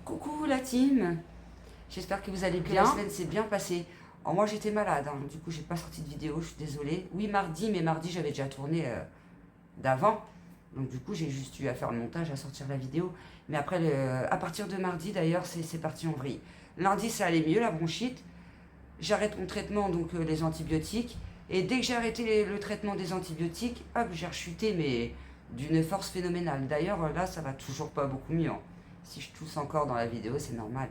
Coucou la team, j'espère que vous allez bien. La semaine s'est bien passée. Alors moi j'étais malade, hein. Du coup j'ai pas sorti de vidéo, je suis désolée. Oui mardi, mais mardi j'avais déjà tourné d'avant. Donc du coup j'ai juste eu à faire le montage, à sortir la vidéo. Mais après, à partir de mardi d'ailleurs, c'est parti en vrille. Lundi ça allait mieux, la bronchite. J'arrête mon traitement, donc les antibiotiques. Et dès que j'ai arrêté le traitement des antibiotiques, hop, j'ai rechuté, mais d'une force phénoménale. D'ailleurs là ça va toujours pas beaucoup mieux, hein. Si je tousse encore dans la vidéo, c'est normal.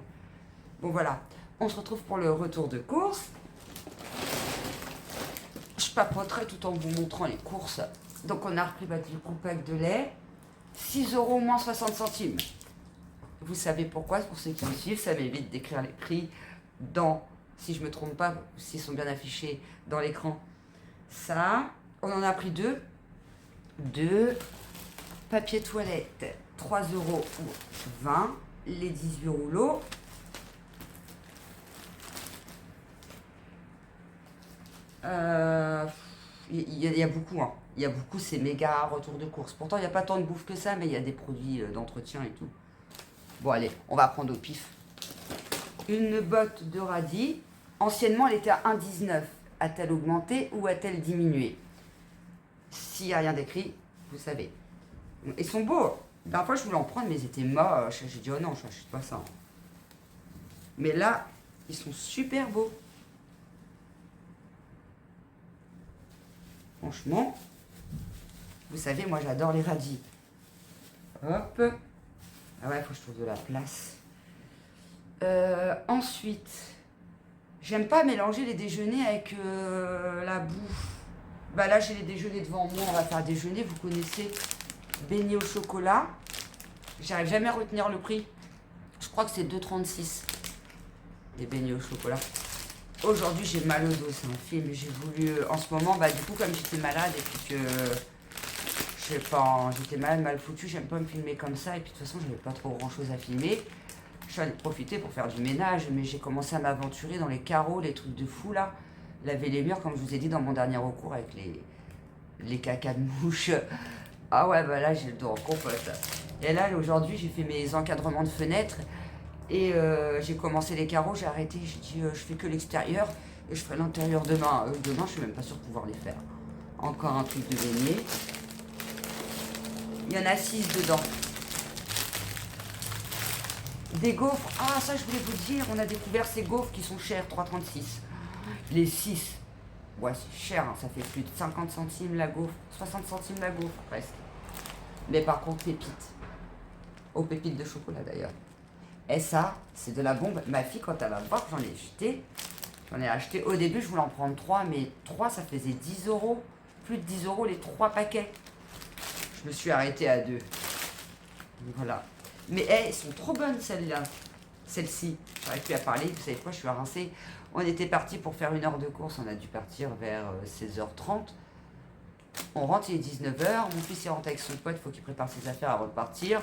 Bon voilà, on se retrouve pour le retour de course. Je papoterai tout en vous montrant les courses. Donc on a repris du coup pack de lait. 6 € moins 60 centimes. Vous savez pourquoi, pour ceux qui me suivent, ça m'évite d'écrire les prix dans, si je ne me trompe pas, s'ils sont bien affichés dans l'écran. Ça, on en a pris deux. Deux papier toilette, 3,20 €, les 18 rouleaux. Il y a beaucoup, hein. Il y a beaucoup, c'est méga retour de course. Pourtant, il n'y a pas tant de bouffe que ça, mais il y a des produits d'entretien et tout. Bon, allez, on va prendre au pif. Une botte de radis. Anciennement, elle était à 1,19 €. A-t-elle augmenté ou a-t-elle diminué? S'il n'y a rien d'écrit, vous savez. Ils sont beaux. La dernière fois, je voulais en prendre, mais ils étaient moches. J'ai dit, oh non, je n'achète pas ça. Mais là, ils sont super beaux. Franchement, vous savez, moi, j'adore les radis. Hop. Ah ouais, il faut que je trouve de la place. Ensuite, j'aime pas mélanger les déjeuners avec la bouffe. Bah là, j'ai les déjeuners devant moi. On va faire déjeuner, vous connaissez. Beignets au chocolat. J'arrive jamais à retenir le prix. Je crois que c'est 2,36 € les beignets au chocolat. Aujourd'hui, j'ai mal au dos, c'est un film. J'ai voulu, en ce moment, bah du coup, comme j'étais malade et puis que, je sais pas, j'étais malade, mal foutu, j'aime pas me filmer comme ça. Et puis de toute façon, j'avais pas trop grand chose à filmer. Je suis allée profiter pour faire du ménage, mais j'ai commencé à m'aventurer dans les carreaux, les trucs de fou là. Laver les murs, comme je vous ai dit dans mon dernier recours avec les cacas de mouche. Ah ouais, bah là, j'ai le dos en compote. Et là, aujourd'hui, j'ai fait mes encadrements de fenêtres. Et j'ai commencé les carreaux, j'ai arrêté, j'ai dit je fais que l'extérieur et je ferai l'intérieur demain. Demain, je suis même pas sûre de pouvoir les faire. Encore un truc de beignet. Il y en a 6 dedans. Des gaufres. Ah, ça, je voulais vous dire, on a découvert ces gaufres qui sont chères, 3,36 €. Les 6. Ouais, c'est cher, hein, ça fait plus de 50 centimes la gaufre. 60 centimes la gaufre, presque. Mais par contre, pépites. Aux pépites de chocolat, d'ailleurs. Et ça, c'est de la bombe. Ma fille, quand elle va voir que j'en ai acheté. Au début, je voulais en prendre 3, mais 3, ça faisait 10 €. Plus de 10 € les 3 paquets. Je me suis arrêtée à 2. Voilà. Mais elles sont trop bonnes, celles-là. Celle-ci. J'aurais pu à parler. Vous savez quoi, je suis rincée. On était parti pour faire 1 heure de course. On a dû partir vers 16h30. On rentre, il est 19h. Mon fils, il rentre avec son pote. Il faut qu'il prépare ses affaires à repartir.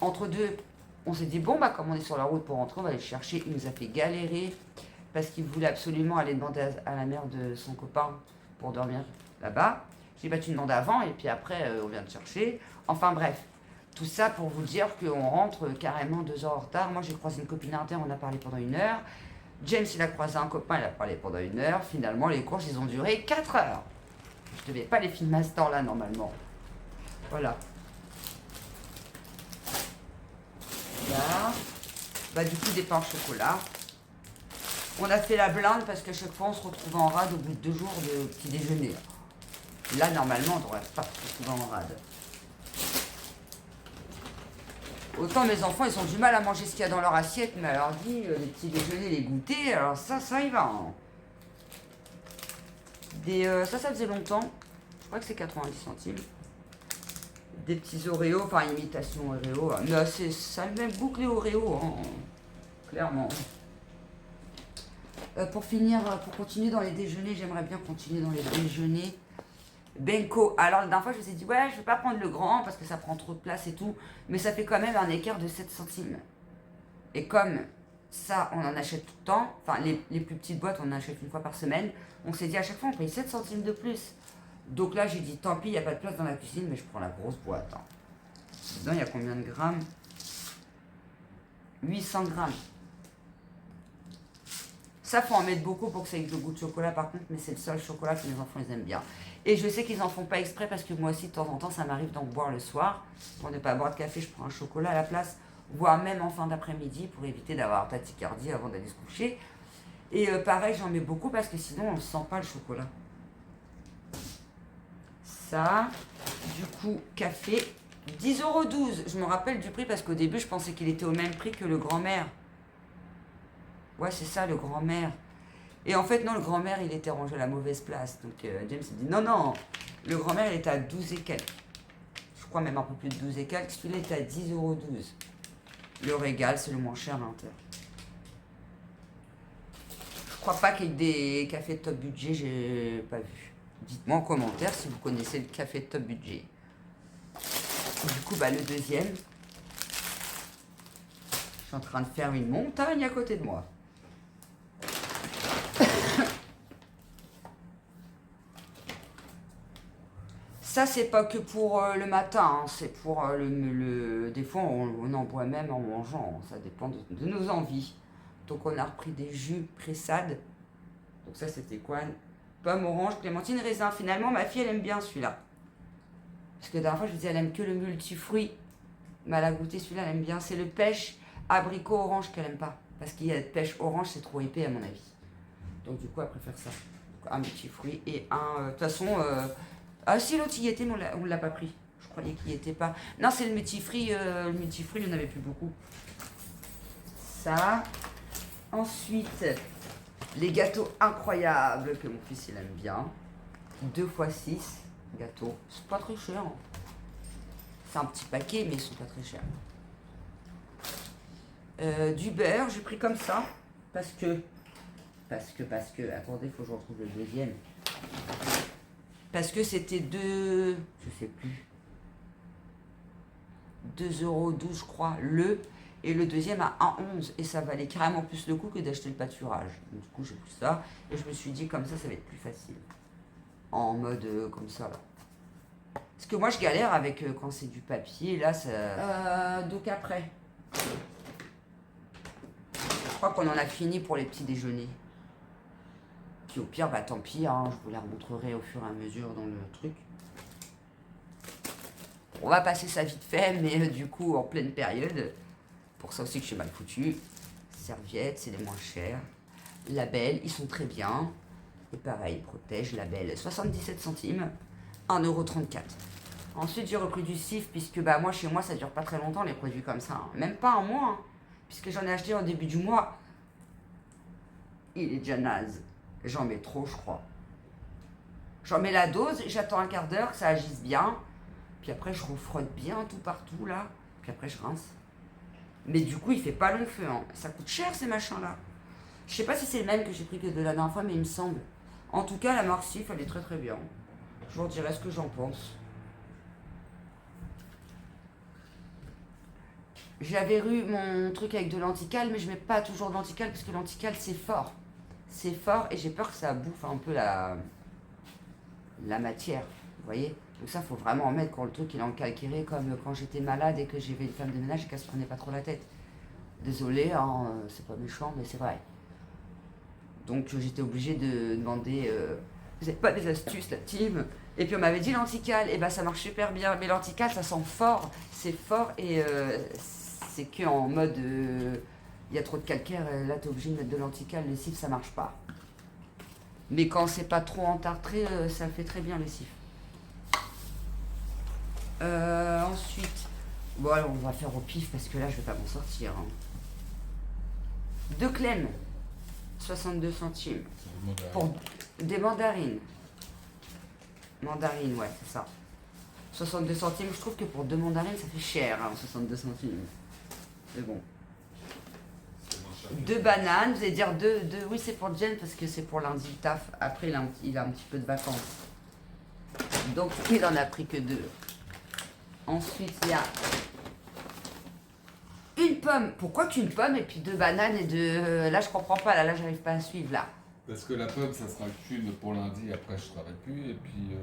Entre deux, on s'est dit, bon, bah, comme on est sur la route pour rentrer, on va aller le chercher. Il nous a fait galérer parce qu'il voulait absolument aller demander à la mère de son copain pour dormir là-bas. J'ai dit, bah, tu demandes avant et puis après, on vient te chercher. Enfin, bref. Tout ça pour vous dire qu'on rentre carrément 2 heures en retard. Moi, j'ai croisé une copine interne, on a parlé pendant 1 heure. James, il a croisé un copain, il a parlé pendant 1 heure. Finalement, les courses, ils ont duré 4 heures. Je devais pas les filmer à ce temps-là, normalement. Voilà. Là. Bah, du coup, des pains au chocolat. On a fait la blinde parce qu'à chaque fois, on se retrouvait en rade au bout de 2 jours de petit déjeuner. Là, normalement, on devrait pas se retrouver en rade. Autant mes enfants, ils ont du mal à manger ce qu'il y a dans leur assiette, mais alors dit, les petits déjeuners, les goûters, alors ça y va. Hein. Ça faisait longtemps. Je crois que c'est 90 centimes. Des petits Oreos, enfin imitation Oreo. Mais ça a le même goût que les Oreos, hein, clairement. Pour finir, pour continuer dans les déjeuners, j'aimerais bien continuer dans les déjeuners. Benko. Alors, la dernière fois, je vous ai dit, ouais, je ne vais pas prendre le grand parce que ça prend trop de place et tout. Mais ça fait quand même un écart de 7 centimes. Et comme ça, on en achète tout le temps, enfin, les plus petites boîtes, on en achète 1 fois par semaine, on s'est dit à chaque fois, on paye 7 centimes de plus. Donc là, j'ai dit, tant pis, il n'y a pas de place dans la cuisine, mais je prends la grosse boîte. Hein. Dedans, il y a combien de grammes? 800 grammes. Ça, faut en mettre beaucoup pour que ça ait le goût de chocolat par contre, mais c'est le seul chocolat que les enfants ils aiment bien. Et je sais qu'ils en font pas exprès parce que moi aussi de temps en temps ça m'arrive d'en boire le soir. Pour ne pas boire de café, je prends un chocolat à la place, voire même en fin d'après-midi pour éviter d'avoir tachycardie avant d'aller se coucher. Et pareil, j'en mets beaucoup parce que sinon on ne sent pas le chocolat. Ça, du coup, café, 10,12 €. Je me rappelle du prix parce qu'au début je pensais qu'il était au même prix que le grand-mère. Ouais, c'est ça, le grand-mère. Et en fait, non, le grand-mère, il était rangé à la mauvaise place. Donc, James s'est dit, non, non, le grand-mère, il était à 12 et quelques. Je crois même un peu plus de 12 et quelques. Celui-là était à 10,12 €. Le Régal, c'est le moins cher à l'intérieur. Je crois pas qu'il y ait des cafés de top budget, j'ai pas vu. Dites-moi en commentaire si vous connaissez le café de top budget. Du coup, bah, le deuxième. Je suis en train de faire une montagne à côté de moi. Ça, c'est pas que pour le matin, hein, c'est pour des fois, on en boit même en mangeant, ça dépend de nos envies. Donc, on a repris des jus pressades. Donc, ça, c'était quoi? Pomme, orange, clémentine, raisin. Finalement, ma fille, elle aime bien celui-là. Parce que la dernière fois, je lui disais, elle aime que le multifruit. Mais elle a goûté celui-là, elle aime bien. C'est le pêche abricot orange qu'elle aime pas. Parce qu'il y a de pêche orange, c'est trop épais, à mon avis. Donc, du coup, elle préfère ça. Donc, un multifruit et un. De toute façon. Ah si, l'autre y était, mais on l'a pas pris. Je croyais qu'il y était pas. Non, c'est le multifruit. Le multifruit, il n'y en avait plus beaucoup. Ça. Ensuite, les gâteaux incroyables que mon fils il aime bien. 2 x 6 gâteaux. C'est pas très cher. Hein. C'est un petit paquet, mais ils sont pas très chers. Du beurre, j'ai pris comme ça. Parce que. Attendez, il faut que je retrouve le deuxième. Parce que c'était je sais plus, 2,12 € je crois, et le deuxième à 1,11 €. Et ça valait carrément plus le coup que d'acheter le pâturage. Donc, du coup, j'ai pris ça, et je me suis dit, comme ça va être plus facile. En mode comme ça, là. Parce que moi, je galère avec quand c'est du papier, là, ça... donc après, je crois qu'on en a fini pour les petits déjeuners. Puis au pire, bah tant pis, hein, je vous les remontrerai au fur et à mesure dans le truc. On va passer ça vite fait, mais du coup, en pleine période, pour ça aussi que je suis mal foutu. Serviettes, c'est les moins chers. Label, ils sont très bien. Et pareil, protège, label, 77 centimes, 1,34 €. Ensuite, j'ai repris du cif, puisque bah moi, chez moi, ça dure pas très longtemps, les produits comme ça. Hein. Même pas un mois, hein, puisque j'en ai acheté au début du mois. Il est déjà naze. J'en mets trop, je crois. J'en mets la dose, j'attends un quart d'heure que ça agisse bien. Puis après, je refrotte bien tout partout, là. Puis après, je rince. Mais du coup, il fait pas long feu. Hein. Ça coûte cher, ces machins-là. Je sais pas si c'est le même que j'ai pris que de la dernière fois, mais il me semble. En tout cas, la marque Cif, elle est très très bien. Je vous dirai ce que j'en pense. J'avais eu mon truc avec de l'antical, mais je mets pas toujours de l'antical parce que l'antical, c'est fort. C'est fort et j'ai peur que ça bouffe un peu la matière, vous voyez. Donc ça, faut vraiment en mettre quand le truc il est en calcaire, comme quand j'étais malade et que j'avais une femme de ménage et qu'elle se prenait pas trop la tête. Désolée, hein, c'est pas méchant, mais c'est vrai. Donc j'étais obligée de demander, vous n'avez pas des astuces, la team? Et puis on m'avait dit l'antical, et ben ça marche super bien. Mais l'antical, ça sent fort, c'est fort et c'est que en mode, il y a trop de calcaire, là t'es obligé de mettre de l'antical, le cif ça marche pas. Mais quand c'est pas trop entartré, ça fait très bien le cif. Ensuite, bon alors on va faire au pif parce que là je vais pas m'en sortir. Hein. 2 clèmes, 62 centimes. Pour des mandarines. Mandarines, ouais, c'est ça. 62 centimes, je trouve que pour 2 mandarines ça fait cher, hein, 62 centimes. C'est bon. 2 bananes, vous allez dire 2, oui c'est pour Jen parce que c'est pour lundi le taf. Après il a un petit peu de vacances. Donc il en a pris que 2. Ensuite il y a une pomme. Pourquoi qu'une pomme et puis 2 bananes et 2... Là je comprends pas, là j'arrive pas à suivre là. Parce que la pomme ça sera qu'une pour lundi, après je travaille plus. Et puis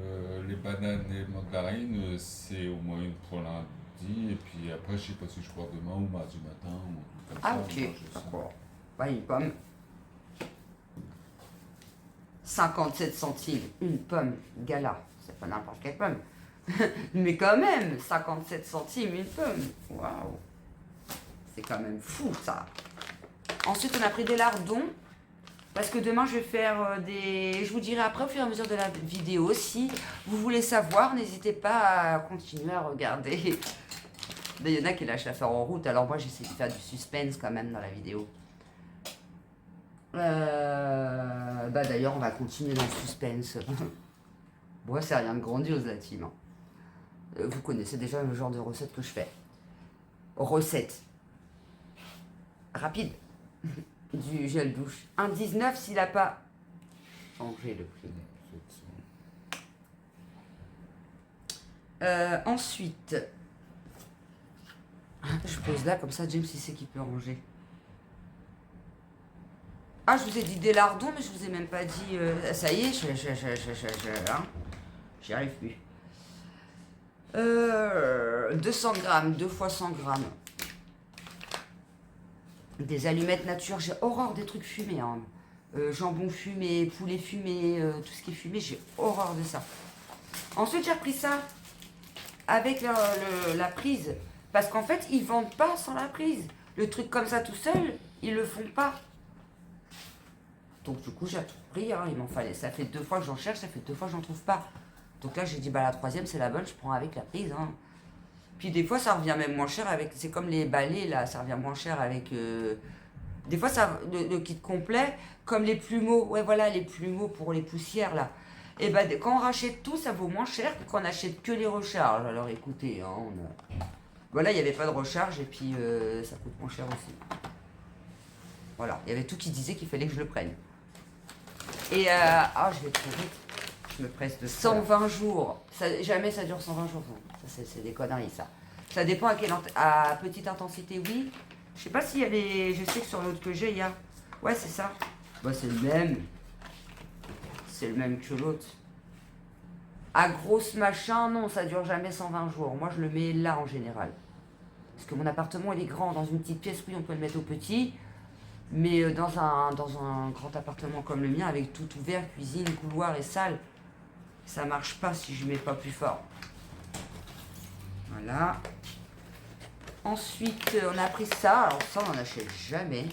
les bananes et les mandarines c'est au moins une pour lundi. midi, et puis après, je sais pas si je pars demain ou mardi matin, ou un truc comme Ah ça. ok, moi, je sais. d'accord. Bah, une pomme. 57 centimes, une pomme gala. C'est pas n'importe quelle pomme. Mais quand même, 57 centimes, une pomme. Waouh. C'est quand même fou, ça. Ensuite, on a pris des lardons. Parce que demain, je vais faire des... Je vous dirai après, au fur et à mesure de la vidéo. Si vous voulez savoir, n'hésitez pas à continuer à regarder. Il y en a qui lâchent l'affaire en route. Alors moi, j'essaie de faire du suspense quand même dans la vidéo. Bah d'ailleurs, on va continuer dans le suspense. Bon, c'est rien de grandiose, la team. Vous connaissez déjà le genre de recette que je fais. Recette. Rapide. Du gel douche. 1,19 s'il n'a pas changé le prix. Ensuite, je pose là, comme ça, James, il sait qu'il peut ranger. Ah, je vous ai dit des lardons, mais je vous ai même pas dit... ça y est, j'y arrive plus. 200 grammes, 2 fois 100 grammes. Des allumettes nature, j'ai horreur des trucs fumés. Hein. Jambon fumé, poulet fumé, tout ce qui est fumé, j'ai horreur de ça. Ensuite, j'ai repris ça avec la prise. Parce qu'en fait, ils vendent pas sans la prise. Le truc comme ça tout seul, ils le font pas. Donc du coup, j'ai tout pris. Hein, il m'en fallait. Ça fait 2 fois que j'en cherche, ça fait 2 fois que j'en trouve pas. Donc là, j'ai dit, bah la troisième, c'est la bonne, je prends avec la prise. Hein. Puis des fois, ça revient même moins cher avec... C'est comme les balais, là, ça revient moins cher avec... Des fois, ça, le kit complet, comme les plumeaux. Ouais, voilà, les plumeaux pour les poussières, là. Et ben, quand on rachète tout, ça vaut moins cher que quand on achète que les recharges. Alors écoutez, hein, voilà, il n'y avait pas de recharge et puis ça coûte moins cher aussi. Voilà, il y avait tout qui disait qu'il fallait que je le prenne. Et je vais trop vite. Je me presse de 120 jours. Ça, jamais ça dure 120 jours. Ça, c'est des conneries, ça. Ça dépend à petite intensité, oui. Je sais pas s'il y a les... Je sais que sur l'autre que j'ai, il y a... Ouais, c'est ça. Bah, c'est le même. C'est le même que l'autre. À grosse machin, non, ça dure jamais 120 jours. Moi, je le mets là, en général. Parce que mon appartement, il est grand. Dans une petite pièce, oui, on peut le mettre au petit. Mais dans un grand appartement comme le mien, avec tout ouvert, cuisine, couloir et salle, ça marche pas si je mets pas plus fort. Voilà. Ensuite, on a pris ça. Alors ça, on n'en achète jamais.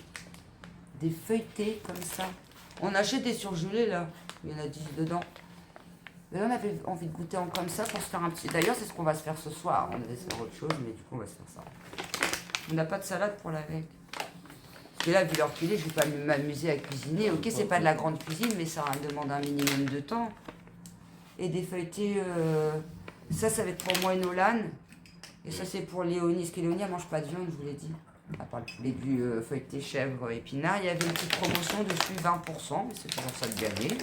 Des feuilletés comme ça. On achète des surgelés, là. Il y en a 10 dedans. Mais là, on avait envie de goûter en comme ça pour se faire un petit... D'ailleurs, c'est ce qu'on va se faire ce soir. On devait se faire autre chose, mais du coup, on va se faire ça. On n'a pas de salade pour l'avec. Parce que là, vu leur filet, je vais pas m'amuser à cuisiner. Ok, c'est pas de la grande cuisine, mais ça demande un minimum de temps. Et des feuilletés... Ça va être pour moi et Nolan. Et ça, c'est pour Léonie. Parce que Léonie, elle mange pas de viande, je vous l'ai dit. À part le poulet du feuilleté chèvre épinard. Il y avait une petite promotion dessus, 20%. Mais c'est toujours ça de gagner.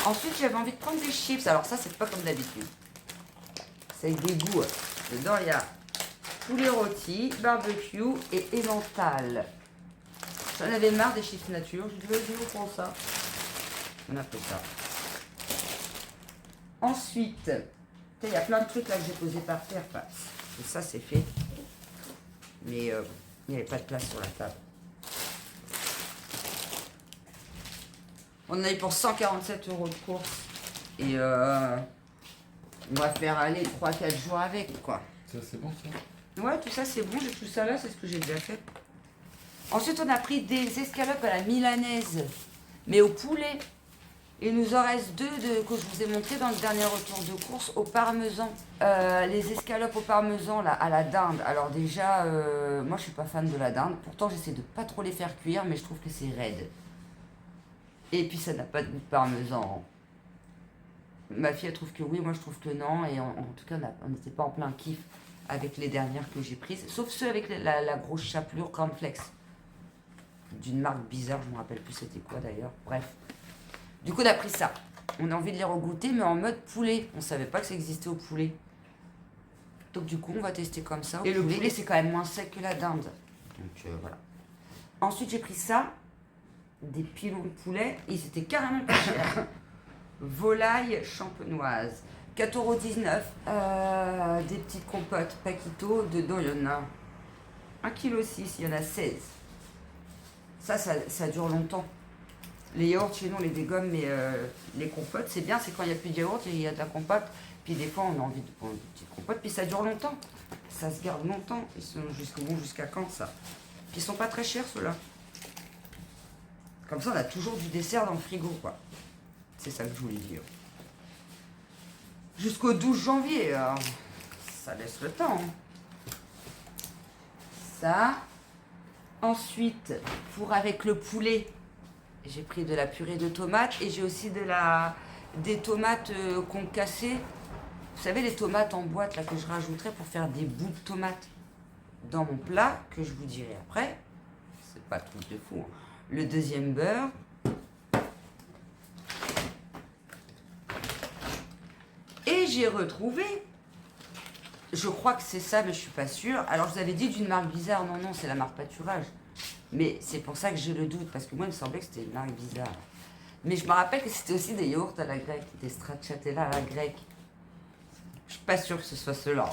Ensuite, j'avais envie de prendre des chips. Alors ça, c'est pas comme d'habitude. C'est avec des goûts. Dedans, il y a poulet rôti, barbecue et emmental. J'en avais marre des chips nature. Je dis, vas-y, on prend ça. On a pris ça. Ensuite, il y a plein de trucs là que j'ai posés par terre. Enfin, ça, c'est fait. Mais il n'y avait pas de place sur la table. On a eu pour 147 € de course. Et on va faire aller 3-4 jours avec, quoi. Ça, c'est bon, ça? Ouais, tout ça, c'est bon. J'ai tout ça là, c'est ce que j'ai déjà fait. Ensuite, on a pris des escalopes à la milanaise, mais au poulet. Il nous en reste 2 que je vous ai montré dans le dernier retour de course au parmesan. Les escalopes au parmesan, là, à la dinde. Alors déjà, moi, je suis pas fan de la dinde. Pourtant, j'essaie de pas trop les faire cuire, mais je trouve que c'est raide. Et puis ça n'a pas de goût de parmesan. Ma fille elle trouve que oui, moi je trouve que non. Et en tout cas, on n'était pas en plein kiff avec les dernières que j'ai prises. Sauf ceux avec la grosse chapelure cornflakes. D'une marque bizarre, je ne me rappelle plus c'était quoi d'ailleurs. Bref. Du coup, on a pris ça. On a envie de les regoûter, mais en mode poulet. On ne savait pas que ça existait au poulet. Donc du coup, on va tester comme ça. Et le poulet, c'est quand même moins sec que la dinde. Donc voilà. Ensuite, j'ai pris ça. Des pilons de poulet, et c'était carrément pas cher. Volaille champenoise. 4,19 €. Des petites compotes Paquito. Dedans, il y en a 1,6 kg, il y en a 16. Ça dure longtemps. Les yaourts, chez nous, on les dégomme, mais les compotes, c'est bien, c'est quand il n'y a plus de yaourt, il y a de la compote. Puis des fois, on a envie de prendre une petite compote, puis ça dure longtemps. Ça se garde longtemps. Ils sont jusqu'à quand, ça? Puis ils sont pas très chers, ceux-là. Comme ça, on a toujours du dessert dans le frigo, quoi. C'est ça que je voulais dire. Jusqu'au 12 janvier, ça laisse le temps. Hein. Ça. Ensuite, pour avec le poulet, j'ai pris de la purée de tomates et j'ai aussi des tomates concassées. Vous savez, les tomates en boîte là que je rajouterai pour faire des bouts de tomates dans mon plat, que je vous dirai après. C'est pas tout de fou. Hein. Le deuxième beurre. Et j'ai retrouvé, je crois que c'est ça, mais je suis pas sûre. Alors, je vous avais dit d'une marque bizarre. Non, non, c'est la marque Pâturage. Mais c'est pour ça que j'ai le doute, parce que moi, il me semblait que c'était une marque bizarre. Mais je me rappelle que c'était aussi des yaourts à la grecque, des stracciatella à la grecque. Je suis pas sûre que ce soit ceux-là.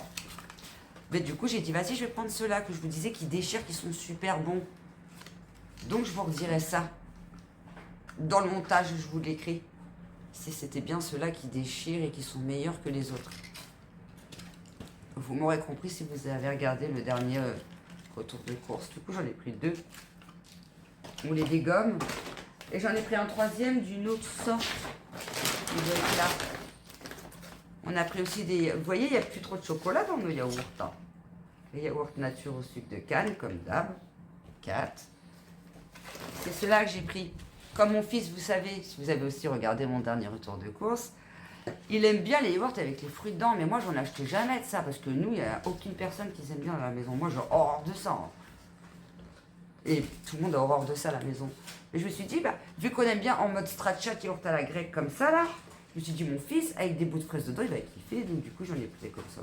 Mais du coup, j'ai dit, vas-y, je vais prendre ceux-là, que je vous disais, qui déchirent, qui sont super bons. Donc, je vous redirai ça. Dans le montage, je vous l'écris. Si c'était bien ceux-là qui déchirent et qui sont meilleurs que les autres. Vous m'aurez compris si vous avez regardé le dernier retour de course. Du coup, j'en ai pris 2. On les dégomme. Et j'en ai pris un troisième d'une autre sorte. Il doit être là. On a pris aussi des... Vous voyez, il n'y a plus trop de chocolat dans nos yaourts. Hein. Les yaourts nature au sucre de canne, comme d'hab. 4. C'est ceux-là que j'ai pris. Comme mon fils, vous savez, si vous avez aussi regardé mon dernier retour de course, il aime bien les yaourts avec les fruits dedans, mais moi, j'en achète jamais de ça, parce que nous, il n'y a aucune personne qui aime bien à la maison. Moi, j'ai horreur de ça. Hein. Et tout le monde a horreur de ça à la maison. Et je me suis dit, bah, vu qu'on aime bien en mode stracciatella yaourt à la grecque comme ça, là, je me suis dit, mon fils, avec des bouts de fraises dedans, il va kiffer, donc du coup, j'en ai pris comme ça.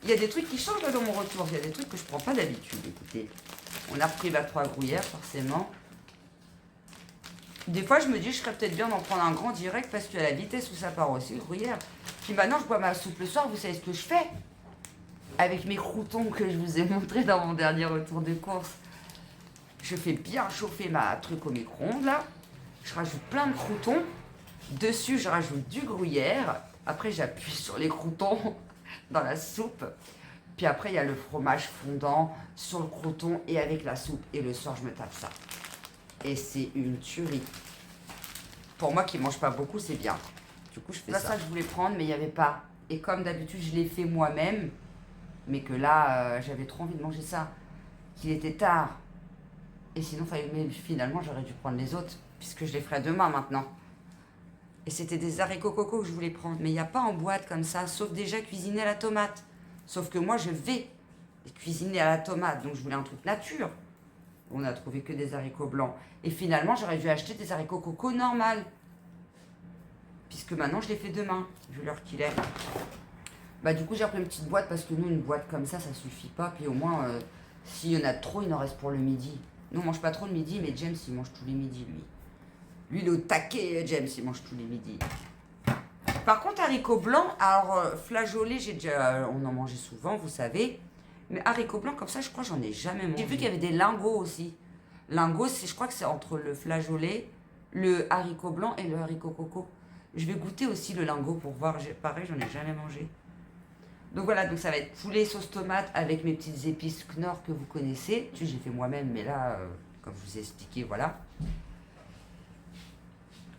Il y a des trucs qui changent là, dans mon retour, il y a des trucs que je prends pas d'habitude, écoutez. On a repris 3 gruyères, forcément. Des fois, je me dis, je serais peut-être bien d'en prendre un grand direct parce que la vitesse où ça part aussi, le gruyère. Puis maintenant, je bois ma soupe le soir, vous savez ce que je fais? Avec mes croûtons que je vous ai montré dans mon dernier retour de course. Je fais bien chauffer ma truc au micro-ondes, là. Je rajoute plein de croûtons. Dessus, je rajoute du gruyère. Après, j'appuie sur les croûtons dans la soupe. Puis après, il y a le fromage fondant sur le croûton et avec la soupe. Et le soir, je me tape ça. Et c'est une tuerie. Pour moi qui ne mange pas beaucoup, c'est bien. Du coup, je fais ça. Ça, je voulais prendre, mais il n'y avait pas. Et comme d'habitude, je l'ai fait moi-même. Mais que là, j'avais trop envie de manger ça. Qu'il était tard. Et sinon, mais finalement, j'aurais dû prendre les autres. Puisque je les ferai demain maintenant. Et c'était des haricots coco que je voulais prendre. Mais il n'y a pas en boîte comme ça. Sauf déjà cuisiné à la tomate. Sauf que moi, je vais cuisiner à la tomate. Donc, je voulais un truc nature. On a trouvé que des haricots blancs. Et finalement, j'aurais dû acheter des haricots coco normal. Puisque maintenant, je les fais demain, vu l'heure qu'il est. Bah, du coup, j'ai pris une petite boîte parce que nous, une boîte comme ça suffit pas. Puis au moins, s'il y en a trop, il en reste pour le midi. Nous, on mange pas trop le midi, mais James, il mange tous les midis, lui. Lui, il est au taquet, James, il mange tous les midis. Par contre, haricots blancs, alors flageolés, on en mangeait souvent, vous savez. Mais haricots blancs, comme ça, je crois que j'en ai jamais mangé. J'ai vu qu'il y avait des lingots aussi. Lingots, je crois que c'est entre le flageolet, le haricot blanc et le haricot coco. Je vais goûter aussi le lingot pour voir. Pareil, j'en ai jamais mangé. Donc voilà, donc ça va être poulet sauce tomate avec mes petites épices Knorr que vous connaissez. J'ai fait moi-même, mais là, comme je vous ai expliqué, voilà.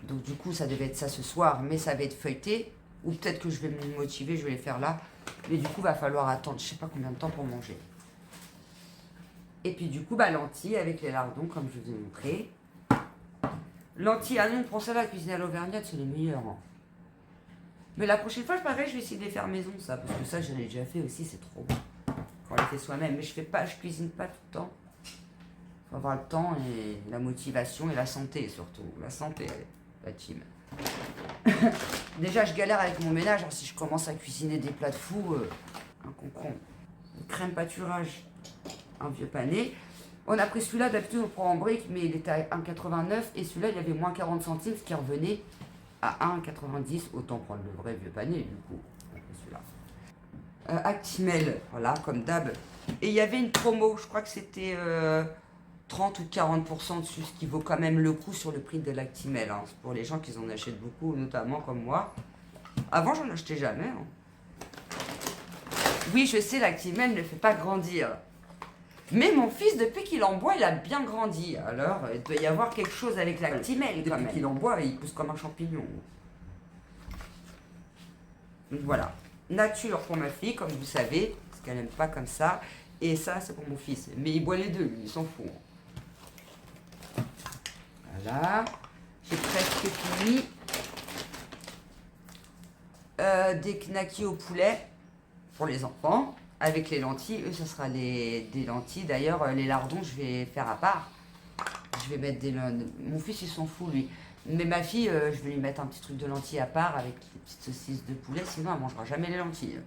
Donc du coup, ça devait être ça ce soir, mais ça va être feuilleté. Ou peut-être que je vais me motiver, je vais les faire là. Mais du coup, va falloir attendre, je sais pas combien de temps pour manger. Et puis du coup, bah, lentilles avec les lardons, comme je vous ai montré. Lentilles, ah non, on prend ça là, cuisiner à l'auvergnate, c'est les meilleurs. Hein. Mais la prochaine fois, pareil, je vais essayer de les faire maison, ça. Parce que ça, je l'ai déjà fait aussi, c'est trop bon. Quand on les fait soi-même. Mais je cuisine pas tout le temps. Faut avoir le temps et la motivation et la santé surtout. La santé, allez, la team. Déjà, je galère avec mon ménage. Alors, si je commence à cuisiner des plats de fou, un concombre, une crème pâturage, un vieux pané. On a pris celui-là, d'habitude on prend en brique, mais il était à 1,89 et celui-là il y avait moins 40 centimes, ce qui revenait à 1,90 €, autant prendre le vrai vieux panier du coup. Celui-là. Actimel, voilà, comme d'hab. Et il y avait une promo, je crois que c'était 30 ou 40% dessus, ce qui vaut quand même le coup sur le prix de l'Actimel. Hein. C'est pour les gens qui en achètent beaucoup, notamment comme moi. Avant, j'en achetais jamais. Hein. Oui, je sais, l'Actimel ne fait pas grandir. Mais mon fils, depuis qu'il en boit, il a bien grandi. Alors, il doit y avoir quelque chose avec l'Actimel. Depuis qu'il en boit, il pousse comme un champignon. Donc voilà. Nature pour ma fille, comme vous savez, parce qu'elle n'aime pas comme ça. Et ça, c'est pour mon fils. Mais il boit les deux, lui, il s'en fout. Voilà. J'ai presque fini. Des knackis au poulet pour les enfants. Avec les lentilles, eux, ça sera des lentilles. D'ailleurs, les lardons, je vais faire à part. Je vais mettre des... Mon fils, il s'en fout, lui. Mais ma fille, je vais lui mettre un petit truc de lentilles à part avec des petites saucisses de poulet. Sinon, elle mangera jamais les lentilles.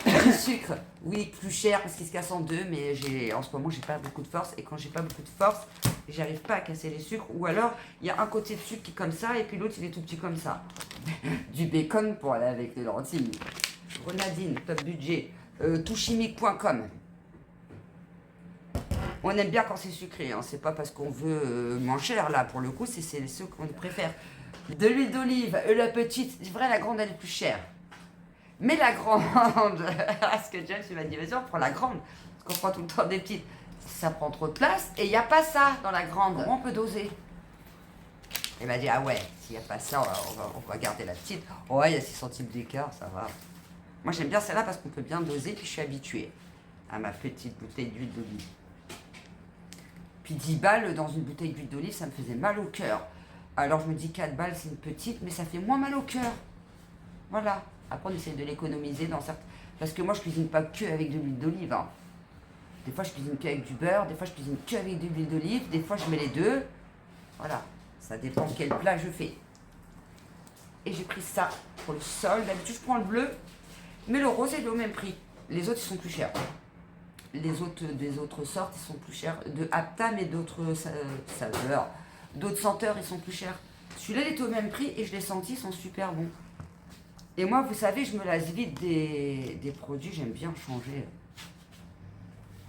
Le sucre, oui, plus cher parce qu'il se casse en deux. Mais en ce moment, j'ai pas beaucoup de force. Et quand j'ai pas beaucoup de force, j'arrive pas à casser les sucres. Ou alors, il y a un côté de sucre qui est comme ça. Et puis l'autre, il est tout petit comme ça. Du bacon pour aller avec les lentilles. Grenadine, top budget. Toutchimique.com. On aime bien quand c'est sucré, hein. C'est pas parce qu'on veut moins cher là, pour le coup, c'est ceux qu'on préfère. De l'huile d'olive, la petite, c'est vrai, la grande elle est plus chère. Mais la grande, parce que James m'a dit, vas-y, on prend la grande, parce qu'on prend tout le temps des petites. Ça prend trop de place et il n'y a pas ça dans la grande. On peut doser. Il m'a dit, ah ouais, s'il n'y a pas ça, on va garder la petite. Oh, ouais, il y a 6 centimes d'écart, ça va. Moi, j'aime bien celle-là parce qu'on peut bien doser, puis je suis habituée à ma petite bouteille d'huile d'olive. Puis 10 balles dans une bouteille d'huile d'olive, ça me faisait mal au cœur. Alors, je me dis 4 balles, c'est une petite, mais ça fait moins mal au cœur. Voilà. Après, on essaie de l'économiser dans certains... Parce que moi, je cuisine pas que avec de l'huile d'olive. Hein. Des fois, je cuisine que avec du beurre. Des fois, je cuisine que avec de l'huile d'olive. Des fois, je mets les deux. Voilà. Ça dépend quel plat je fais. Et j'ai pris ça pour le sol. D'habitude, je prends le bleu. Mais le rose, il est au même prix. Les autres, ils sont plus chers. Les autres, des autres sortes, ils sont plus chers. De Aptam et d'autres saveurs. D'autres senteurs, ils sont plus chers. Celui-là, il est au même prix et je l'ai senti, ils sont super bons. Et moi, vous savez, je me lasse vite des produits. J'aime bien changer.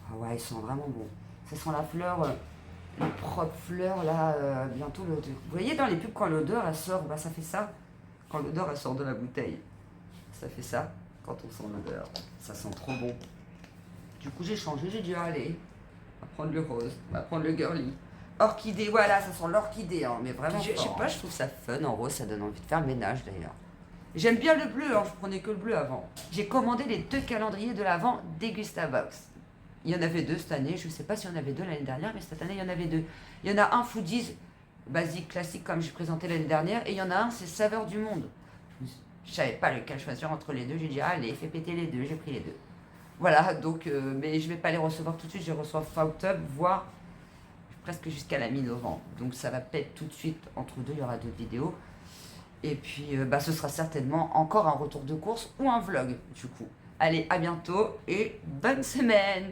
Ah ouais, ils sont vraiment bons. Ça sent la fleur, une propre fleur, là, bientôt l'odeur. Vous voyez dans les pubs, quand l'odeur, elle sort, bah ça fait ça. Quand l'odeur, elle sort de la bouteille. Ça fait ça. Quand on sent l'odeur, ça sent trop bon. Du coup, j'ai changé, j'ai dit allez, on va prendre le rose, on va prendre le girly. Orchidée, voilà, ça sent l'orchidée, hein, mais vraiment. Je sais pas, je trouve ça fun en rose, ça donne envie de faire le ménage d'ailleurs. J'aime bien le bleu, hein, je prenais que le bleu avant. J'ai commandé les 2 calendriers de l'Avent des Gustabox. Il y en avait 2 cette année, je sais pas s'il y en avait 2 l'année dernière, mais cette année il y en avait 2. Il y en a un Foodies, basique, classique, comme j'ai présenté l'année dernière, et il y en a un, c'est Saveur du Monde. Je savais pas lequel choisir entre les deux. J'ai dit, allez, fais péter les deux. J'ai pris les deux. Voilà, donc, mais je vais pas les recevoir tout de suite. Je les reçois fin octobre, voire presque jusqu'à la mi-novembre. Donc, ça va peut-être tout de suite. Entre deux, il y aura d'autres vidéos. Et puis, ce sera certainement encore un retour de course ou un vlog, du coup. Allez, à bientôt et bonne semaine!